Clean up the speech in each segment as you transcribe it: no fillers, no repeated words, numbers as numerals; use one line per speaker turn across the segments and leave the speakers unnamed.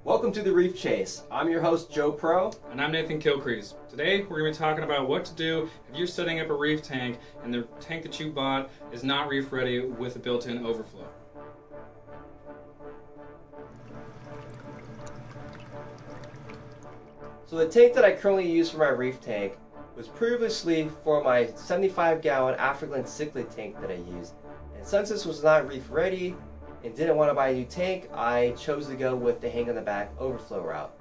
Welcome to the Reef Chase. I'm your host, Joe Pro.
And I'm Nathan Kilcrease. Today we're going to be talking about what to do if you're setting up a reef tank and the tank that you bought is not reef ready with a built-in overflow.
So the tank that I currently use for my reef tank was previously for my 75-gallon African cichlid tank that I used. And since this was not reef ready and didn't want to buy a new tank, I chose to go with the hang on the back overflow route.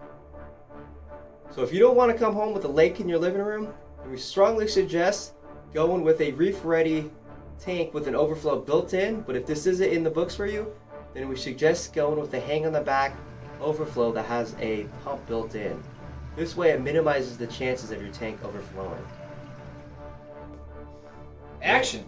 So if you don't want to come home with a lake in your living room, then we strongly suggest going with a reef ready tank with an overflow built in. But if this isn't in the books for you, then we suggest going with the hang on the back overflow that has a pump built in. This way it minimizes the chances of your tank overflowing.
Action!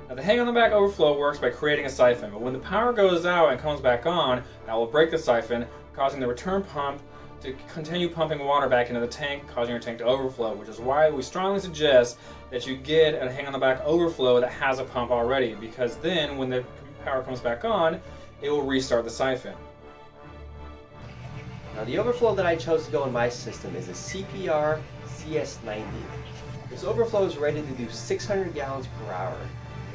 Now the hang on the back overflow works by creating a siphon, but when the power goes out and comes back on, that will break the siphon, causing the return pump to continue pumping water back into the tank, causing your tank to overflow, which is why we strongly suggest that you get a hang on the back overflow that has a pump already, because then when the power comes back on, it will restart the siphon.
Now the overflow that I chose to go in my system is a CPR CS90. This overflow is rated to do 600 gallons per hour.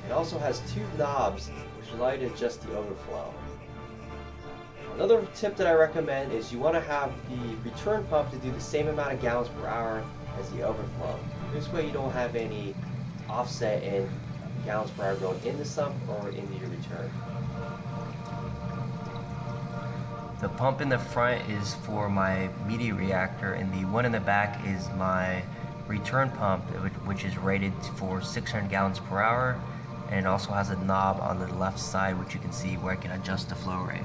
It also has two knobs which allow you to adjust the overflow. Another tip that I recommend is you want to have the return pump to do the same amount of gallons per hour as the overflow. This way you don't have any offset in gallons per hour going in the sump or into your return. The pump in the front is for my media reactor, and the one in the back is my return pump, which is rated for 600 gallons per hour, and it also has a knob on the left side which you can see where I can adjust the flow rate.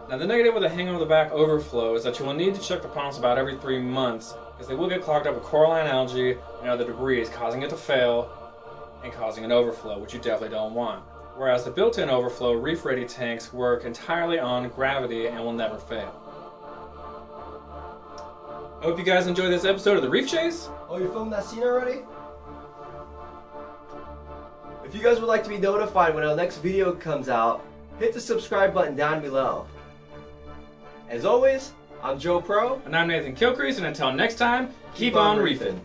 Now the negative with the hang on the back overflow is that you will need to check the pumps about every 3 months, because they will get clogged up with coralline algae and other debris, causing it to fail and causing an overflow, which you definitely don't want. Whereas the built-in overflow reef-ready tanks work entirely on gravity and will never fail. I hope you guys enjoyed this episode of the Reef Chase.
Oh, you filmed that scene already? If you guys would like to be notified when our next video comes out, hit the subscribe button down below. As always, I'm Joe Pro.
And I'm Nathan Kilcrease, and until next time, keep on reefing.